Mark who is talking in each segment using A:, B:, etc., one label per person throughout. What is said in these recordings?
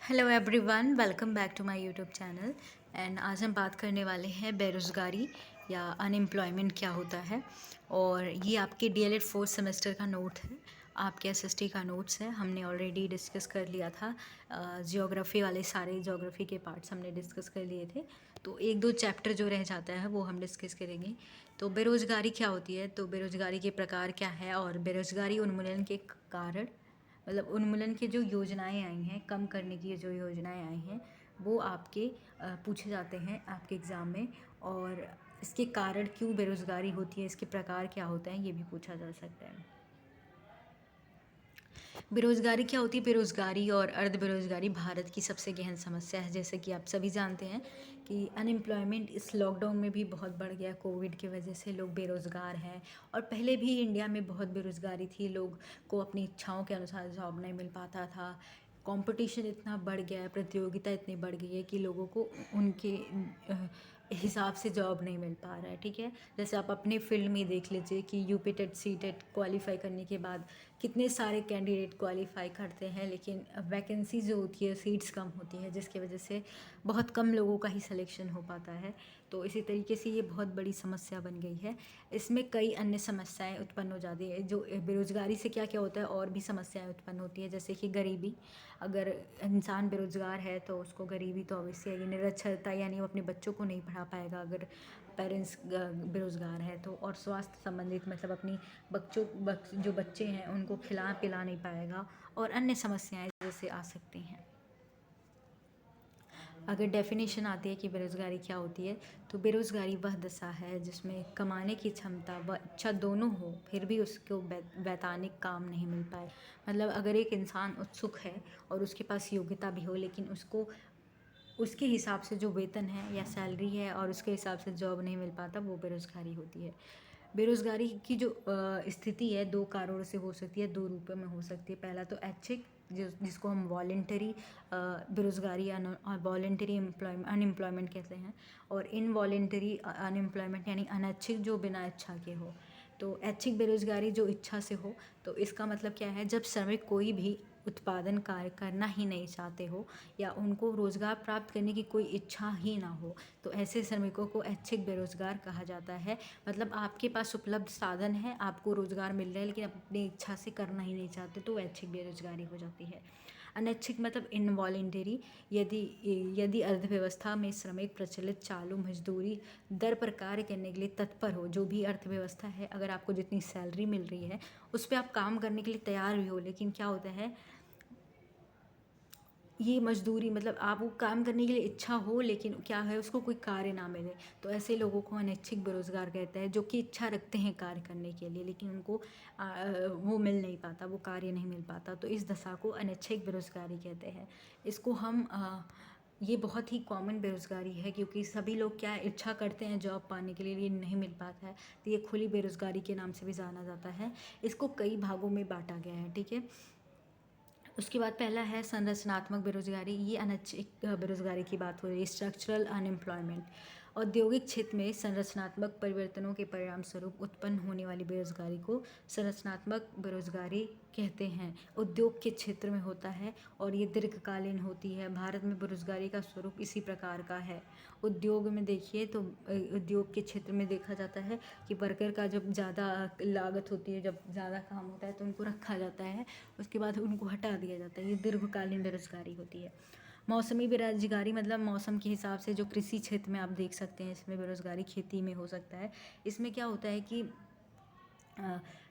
A: Hello everyone, welcome back to my YouTube channel. And आज हम बात करने वाले हैं बेरोज़गारी या अनएम्प्लॉयमेंट क्या होता है। और ये आपके डीएलएड फोर्थ सेमेस्टर का नोट है, आपके एसएसटी का नोट्स है। हमने ऑलरेडी डिस्कस कर लिया था, जियोग्राफी वाले सारे जियोग्राफी के पार्ट्स हमने डिस्कस कर लिए थे। तो एक दो चैप्टर जो रह जाता है वो हम डिस्कस करेंगे। तो बेरोज़गारी क्या होती है, तो बेरोज़गारी के प्रकार क्या है और बेरोज़गारी उन्मूलन के कारण, मतलब उन्मूलन की जो योजनाएं आई हैं, कम करने की जो योजनाएं आई हैं, वो आपके पूछे जाते हैं आपके एग्ज़ाम में। और इसके कारण क्यों बेरोज़गारी होती है, इसके प्रकार क्या होते हैं, ये भी पूछा जा सकता है। बेरोज़गारी क्या होती है? बेरोज़गारी और अर्ध बेरोज़गारी भारत की सबसे गहन समस्या है। जैसे कि आप सभी जानते हैं कि अनएम्प्लॉयमेंट इस लॉकडाउन में भी बहुत बढ़ गया। कोविड की वजह से लोग बेरोज़गार हैं, और पहले भी इंडिया में बहुत बेरोज़गारी थी। लोग को अपनी इच्छाओं के अनुसार जॉब नहीं मिल पाता था। कंपटीशन इतना बढ़ गया है, प्रतियोगिता इतनी बढ़ गई है कि लोगों को उनके हिसाब से जॉब नहीं मिल पा रहा है। ठीक है, जैसे आप अपने फील्ड में देख लीजिए कि UP TET CTET qualify करने के बाद कितने सारे कैंडिडेट क्वालिफाई करते हैं, लेकिन वैकेंसी जो होती है, सीट्स कम होती है, जिसकी वजह से बहुत कम लोगों का ही सिलेक्शन हो पाता है। तो इसी तरीके से ये बहुत बड़ी समस्या बन गई है। इसमें कई अन्य समस्याएं उत्पन्न हो जाती है। जो बेरोज़गारी से क्या क्या होता है, और भी समस्याएं उत्पन्न होती है, जैसे कि गरीबी। अगर इंसान बेरोज़गार है तो उसको गरीबी तो ऑब्वियसली आएगी। निरक्षरता, यानी वो अपने बच्चों को नहीं पढ़ा पाएगा अगर पेरेंट्स बेरोज़गार है तो। और स्वास्थ्य संबंधित, मतलब अपनी जो बच्चे हैं उनको खिला पिला नहीं पाएगा, और अन्य समस्याएं जैसे आ सकती हैं। अगर डेफिनेशन आती है कि बेरोज़गारी क्या होती है, तो बेरोज़गारी वह दशा है जिसमें कमाने की क्षमता व इच्छा दोनों हो, फिर भी उसको वैधानिक काम नहीं मिल पाए। मतलब अगर एक इंसान उत्सुक है और उसके पास योग्यता भी हो, लेकिन उसको उसके हिसाब से जो वेतन है या सैलरी है और उसके हिसाब से जॉब नहीं मिल पाता, वो बेरोज़गारी होती है। बेरोज़गारी की जो स्थिति है, दो कारणों से हो सकती है, दो रूपों में हो सकती है। पहला तो ऐच्छिक, जिसको हम वॉलेंटरी बेरोज़गारी या वॉलेंटरी अनएम्प्लॉयमेंट कहते हैं। और इनवॉलेंटरी अनएम्प्लॉयमेंट, यानी अनैच्छिक, जो बिना इच्छा के हो। तो ऐच्छिक बेरोज़गारी जो इच्छा से हो, तो इसका मतलब क्या है? जब श्रमिक कोई भी उत्पादन कार्य करना ही नहीं चाहते हो, या उनको रोज़गार प्राप्त करने की कोई इच्छा ही ना हो, तो ऐसे श्रमिकों को ऐच्छिक बेरोज़गार कहा जाता है। मतलब आपके पास उपलब्ध साधन है, आपको रोज़गार मिल रहा है, लेकिन अपनी इच्छा से करना ही नहीं चाहते, तो ऐच्छिक बेरोज़गारी हो जाती है। अनैच्छिक मतलब इनवॉलेंटरी, यदि यदि अर्थव्यवस्था में श्रमिक प्रचलित चालू मजदूरी दर पर कार्य करने के लिए तत्पर हो। जो भी अर्थव्यवस्था है, अगर आपको जितनी सैलरी मिल रही है उस पर आप काम करने के लिए तैयार भी हो, लेकिन क्या होता है, ये मजदूरी, मतलब आप वो काम करने के लिए इच्छा हो, लेकिन क्या है, उसको कोई कार्य ना मिले, तो ऐसे लोगों को अनैच्छिक बेरोज़गार कहते हैं। जो कि इच्छा रखते हैं कार्य करने के लिए, लेकिन उनको वो मिल नहीं पाता, वो कार्य नहीं मिल पाता, तो इस दशा को अनैच्छिक बेरोज़गारी कहते हैं। इसको हम ये बहुत ही कॉमन बेरोज़गारी है, क्योंकि सभी लोग क्या इच्छा करते हैं जॉब पाने के लिए, ये नहीं मिल पाता है, तो ये खुली बेरोज़गारी के नाम से भी जाना जाता है। इसको कई भागों में बांटा गया है। ठीक है, उसके बाद पहला है संरचनात्मक बेरोजगारी। ये अनैच्छिक बेरोजगारी की बात हो रही है। स्ट्रक्चरल अनएम्प्लॉयमेंट, औद्योगिक क्षेत्र में संरचनात्मक परिवर्तनों के परिणाम स्वरूप उत्पन्न होने वाली बेरोजगारी को संरचनात्मक बेरोजगारी कहते हैं। उद्योग के क्षेत्र में होता है और ये दीर्घकालीन होती है। भारत में बेरोजगारी का स्वरूप इसी प्रकार का है। उद्योग में देखिए तो उद्योग के क्षेत्र में देखा जाता है कि वर्कर का जब ज़्यादा लागत होती है, जब ज़्यादा काम होता है, तो उनको रखा जाता है, उसके बाद उनको हटा दिया जाता है। ये दीर्घकालीन बेरोजगारी होती है। मौसमी बेरोजगारी मतलब मौसम के हिसाब से, जो कृषि क्षेत्र में आप देख सकते हैं, इसमें बेरोजगारी खेती में हो सकता है। इसमें क्या होता है कि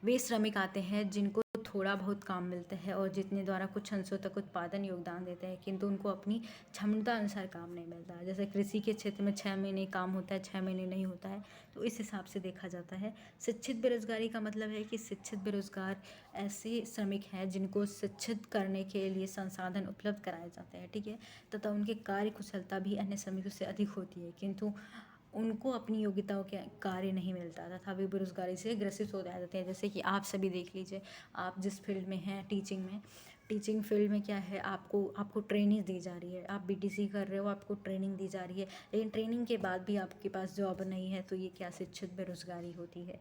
A: वे श्रमिक आते हैं जिनको थोड़ा बहुत काम मिलता है और जितने द्वारा कुछ अंशों तक उत्पादन योगदान देते हैं, किंतु उनको अपनी क्षमता अनुसार काम नहीं मिलता है। जैसे कृषि के क्षेत्र में 6 महीने काम होता है, 6 महीने नहीं होता है, तो इस हिसाब से देखा जाता है। शिक्षित बेरोजगारी का मतलब है कि शिक्षित बेरोजगार ऐसे श्रमिक हैं जिनको शिक्षित करने के लिए संसाधन उपलब्ध कराए जाते हैं। ठीक है, तथा उनकी कार्य कुशलता भी अन्य श्रमिकों से अधिक होती है, किंतु उनको अपनी योग्यताओं के कार्य नहीं मिलता तथा वे बेरोजगारी से ग्रसित हो जाते हैं। जैसे कि आप सभी देख लीजिए, आप जिस फील्ड में हैं, टीचिंग फील्ड में क्या है, आपको ट्रेनिंग दी जा रही है। आप बीटीसी कर रहे हो, आपको ट्रेनिंग दी जा रही है, लेकिन ट्रेनिंग के बाद भी आपके पास जॉब नहीं है, तो ये क्या शिक्षित बेरोजगारी होती है।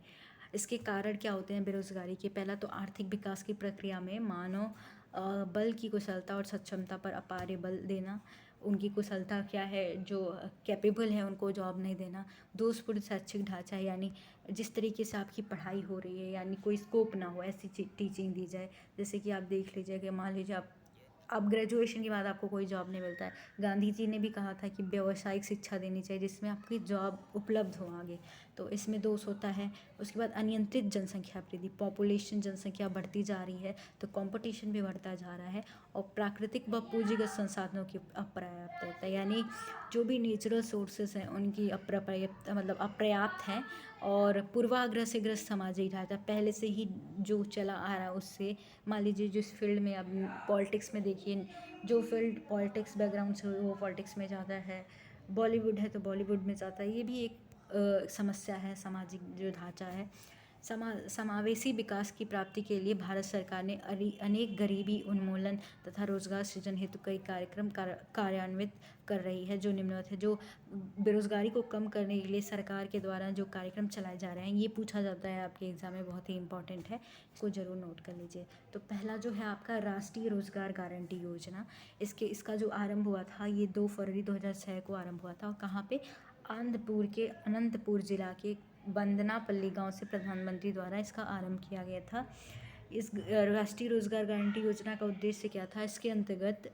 A: इसके कारण क्या होते हैं बेरोजगारी के? पहला तो आर्थिक विकास की प्रक्रिया में मानव बल की कुशलता और सक्षमता पर अपार बल देना, उनकी कुशलता क्या है, जो कैपेबल है उनको जॉब नहीं देना। दोषपूर्ण शैक्षिक ढांचा, यानी जिस तरीके से आपकी पढ़ाई हो रही है यानी कोई स्कोप ना हो ऐसी टीचिंग दी जाए। जैसे कि आप देख लीजिए कि मान लीजिए आप ग्रेजुएशन के बाद आपको कोई जॉब नहीं मिलता है। गांधी जी ने भी कहा था कि व्यावसायिक शिक्षा देनी चाहिए जिसमें आपकी जॉब उपलब्ध हो आगे, तो इसमें दोष होता है। उसके बाद अनियंत्रित जनसंख्या वृद्धि, पॉपुलेशन जनसंख्या बढ़ती जा रही है तो कंपटीशन भी बढ़ता जा रहा है। और प्राकृतिक व पूंजीगत संसाधनों की अपर्याप्तता, यानी जो भी नेचुरल सोर्सेस हैं उनकी अपर्याप्त मतलब अपर्याप्त हैं। और पूर्वाग्रह से ग्रस्त सामाजिक ढांचा, पहले से ही जो चला आ रहा है उससे, मान लीजिए जिस फील्ड में अब पॉलिटिक्स में देखिए, जो फील्ड पॉलिटिक्स बैकग्राउंड से हो वो पॉलिटिक्स में जाता है, बॉलीवुड है तो बॉलीवुड में जाता है। ये भी एक समस्या है, सामाजिक जो ढांचा है। समावेशी विकास की प्राप्ति के लिए भारत सरकार ने अनेक गरीबी उन्मूलन तथा रोजगार सृजन हेतु कई कार्यक्रम कार्यान्वित कर रही है। जो निम्नलिखित है, जो बेरोजगारी को कम करने के लिए सरकार के द्वारा जो कार्यक्रम चलाए जा रहे हैं, ये पूछा जाता है आपके एग्जाम में, बहुत ही इंपॉर्टेंट है, इसको ज़रूर नोट कर लीजिए। तो पहला जो है आपका राष्ट्रीय रोजगार गारंटी योजना, इसका जो आरंभ हुआ था ये 2 फरवरी 2006 को आरंभ हुआ था। और कहाँ पे? आंध्रपुर के अनंतपुर जिला के बंदनापल्ली गांव से प्रधानमंत्री द्वारा इसका आरंभ किया गया था। इस राष्ट्रीय रोजगार गारंटी योजना का उद्देश्य क्या था? इसके अंतर्गत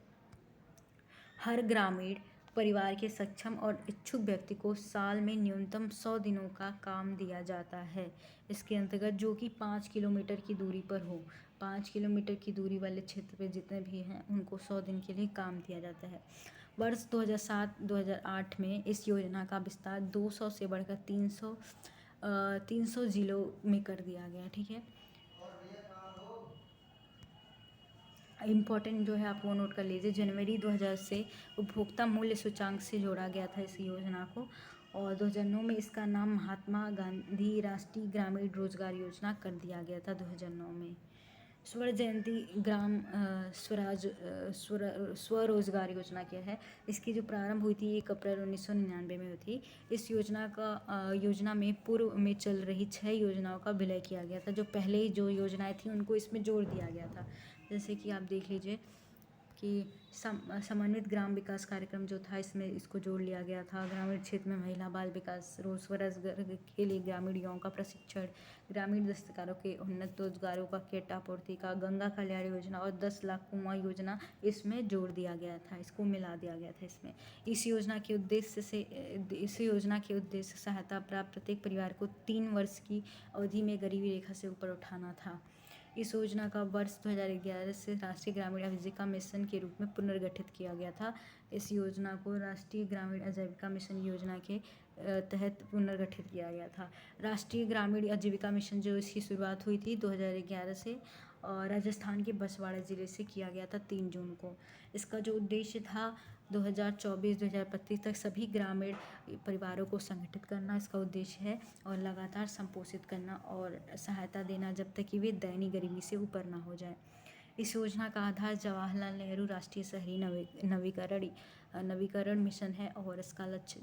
A: हर ग्रामीण परिवार के सक्षम और इच्छुक व्यक्ति को साल में न्यूनतम 100 दिनों का काम दिया जाता है। इसके अंतर्गत जो कि 5 किलोमीटर की दूरी पर हो, 5 किलोमीटर की दूरी वाले क्षेत्र पे जितने भी हैं उनको 100 दिन के लिए काम दिया जाता है। वर्ष 2007-2008 में इस योजना का विस्तार 200 से बढ़कर 300 जिलों में कर दिया गया। ठीक है, इम्पॉर्टेंट जो है आप वो नोट कर लीजिए। जनवरी 2000 से उपभोक्ता मूल्य सूचांक से जोड़ा गया था इस योजना को, और 2009 में इसका नाम महात्मा गांधी राष्ट्रीय ग्रामीण रोजगार योजना कर दिया गया था 2009 में। स्वर्ण जयंती ग्राम स्वरोजगार योजना क्या है? इसकी जो प्रारंभ हुई थी 1 अप्रैल 1999 में हुई थी। इस योजना में पूर्व में चल रही 6 योजनाओं का विलय किया गया था। जो पहले ही जो योजनाएं थी उनको इसमें जोड़ दिया गया था। जैसे कि आप देख लीजिए कि समन्वित ग्राम विकास कार्यक्रम जो था इसमें इसको जोड़ लिया गया था। ग्रामीण क्षेत्र में महिला बाल विकास, रोजगार के लिए ग्रामीण युवाओं का प्रशिक्षण, ग्रामीण दस्तकारों के उन्नत रोजगारों का किट आपूर्ति का, गंगा कल्याण योजना और 10 लाख कुआं योजना इसमें जोड़ दिया गया था, इसको मिला दिया गया था इसमें। इस योजना के उद्देश्य सहायता प्राप्त प्रत्येक परिवार को 3 वर्ष की अवधि में गरीबी रेखा से ऊपर उठाना था। इस योजना का वर्ष 2011 से राष्ट्रीय ग्रामीण आजीविका मिशन के रूप में पुनर्गठित किया गया था। इस योजना को राष्ट्रीय ग्रामीण आजीविका मिशन योजना के तहत पुनर्गठित किया गया था। राष्ट्रीय ग्रामीण आजीविका मिशन जो इसकी शुरुआत हुई थी 2011 से, और राजस्थान के बसवाड़ा ज़िले से किया गया था 3 जून को। इसका जो उद्देश्य था 2024-2025 तक सभी ग्रामीण परिवारों को संगठित करना इसका उद्देश्य है, और लगातार संपोषित करना और सहायता देना जब तक कि वे दयनीय गरीबी से ऊपर ना हो जाए। इस योजना का आधार जवाहरलाल नेहरू राष्ट्रीय शहरी नवीकरण मिशन है, और इसका लक्ष्य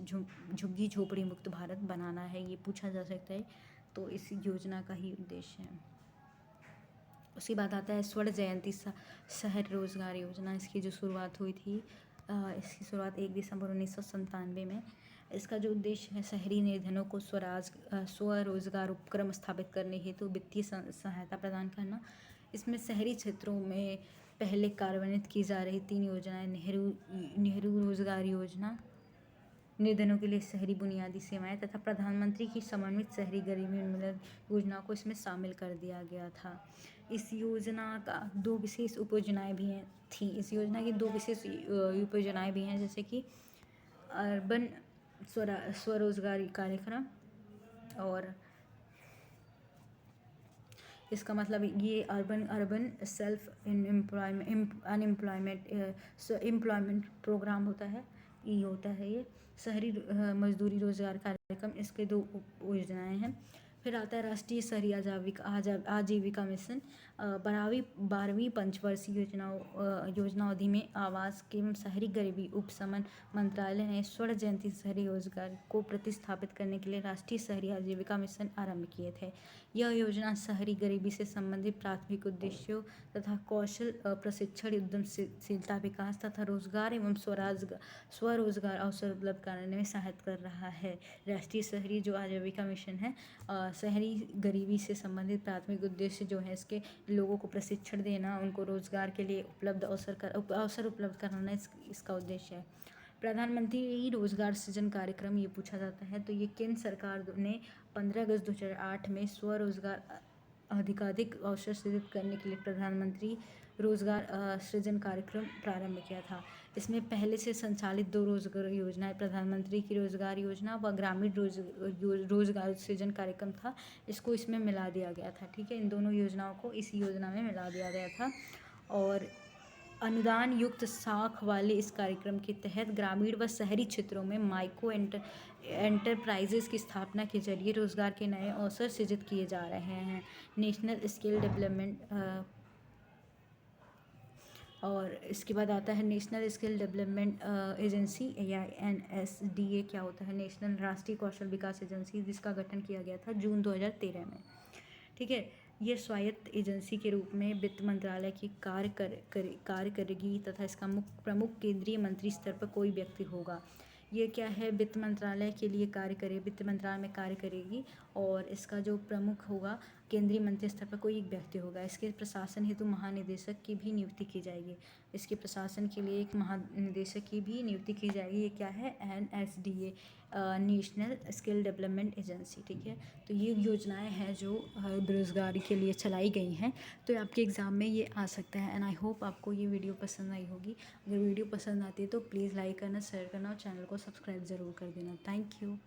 A: झुग्गी झोपड़ी मुक्त भारत बनाना है, ये पूछा जा सकता है, तो इस योजना का ही उद्देश्य है। उसके बाद आता है स्वर्ण जयंती शहर रोजगार योजना। इसकी जो शुरुआत हुई थी, इसकी शुरुआत 1 दिसंबर 1997 में। इसका जो उद्देश्य है शहरी निर्धनों को स्वरोजगार उपक्रम स्थापित करने हेतु वित्तीय सहायता प्रदान करना। इसमें शहरी क्षेत्रों में पहले कार्यान्वित की जा रही 3 योजनाएं, नेहरू रोजगार योजना, निर्धनों के लिए शहरी बुनियादी सेवाएं तथा प्रधानमंत्री की समन्वित शहरी गरीबी उन्मूलन योजना को इसमें शामिल कर दिया गया था। इस योजना का 2 विशेष उपयोजनाएं भी थी। इस योजना की 2 विशेष उपयोजनाएं भी हैं, जैसे कि अर्बन स्वरोजगार कार्यक्रम, और इसका मतलब ये अर्बन सेल्फ एम्प्लॉयमेंट प्रोग्राम होता है, ये होता है ये शहरी मजदूरी रोजगार कार्यक्रम। इसके 2 योजनाएं हैं। फिर आता है राष्ट्रीय शहरी आजीविका मिशन। बारहवीं पंचवर्षीय योजना अवधि में आवास एवं शहरी गरीबी उपशमन मंत्रालय ने स्वर्ण जयंती शहरी रोजगार को प्रतिस्थापित करने के लिए राष्ट्रीय शहरी आजीविका मिशन आरंभ किए थे। यह योजना शहरी गरीबी से संबंधित प्राथमिक उद्देश्यों तथा कौशल प्रशिक्षण, उद्यमशीलता विकास तथा रोजगार एवं स्वरोजगार अवसर उपलब्ध कराने में सहायता कर रहा है। राष्ट्रीय शहरी जो आजीविका मिशन है, शहरी गरीबी से संबंधित प्राथमिक उद्देश्य जो है इसके लोगों को प्रशिक्षण देना, उनको रोजगार के लिए अवसर उपलब्ध कराना इसका उद्देश्य है। प्रधानमंत्री रोजगार सृजन कार्यक्रम ये पूछा जाता है, तो ये केंद्र सरकार ने 15 अगस्त 2008 में स्वरोजगार अधिकाधिक अवसर सृजित करने के लिए प्रधानमंत्री रोजगार सृजन कार्यक्रम प्रारंभ किया था। इसमें पहले से संचालित 2 रोजगार योजनाएं, प्रधानमंत्री की रोजगार योजना व ग्रामीण रोजगार सृजन कार्यक्रम था, इसको इसमें मिला दिया गया था। ठीक है, इन दोनों योजनाओं को इस योजना में मिला दिया गया था। और अनुदान युक्त साख वाले इस कार्यक्रम के तहत ग्रामीण व शहरी क्षेत्रों में माइक्रो एंटरप्राइजेस की स्थापना के जरिए रोजगार के नए अवसर सृजित किए जा रहे हैं। नेशनल स्किल डेवलपमेंट और इसके बाद आता है नेशनल स्किल डेवलपमेंट एजेंसी या NSDA। क्या होता है? नेशनल राष्ट्रीय कौशल विकास एजेंसी, जिसका गठन किया गया था जून 2013 में। ठीक है, ये स्वायत्त एजेंसी के रूप में वित्त मंत्रालय की कार्य करेगी तथा इसका प्रमुख केंद्रीय मंत्री स्तर पर कोई व्यक्ति होगा। ये क्या है? वित्त मंत्रालय के लिए वित्त मंत्रालय में कार्य करेगी और इसका जो प्रमुख होगा केंद्रीय मंत्री स्तर पर कोई एक व्यक्ति होगा। इसके प्रशासन हेतु महानिदेशक की भी नियुक्ति की जाएगी। इसके प्रशासन के लिए एक महानिदेशक की भी नियुक्ति की जाएगी। ये क्या है? NSDA, national skill development agency. ठीक है, तो ये योजनाएं हैं जो बेरोजगारी के लिए चलाई गई हैं, तो आपके एग्ज़ाम में ये आ सकता है। एंड आई होप आपको ये वीडियो पसंद आई होगी। अगर वीडियो पसंद आती है तो प्लीज़ लाइक करना, शेयर करना और चैनल को सब्सक्राइब ज़रूर कर देना। Thank you.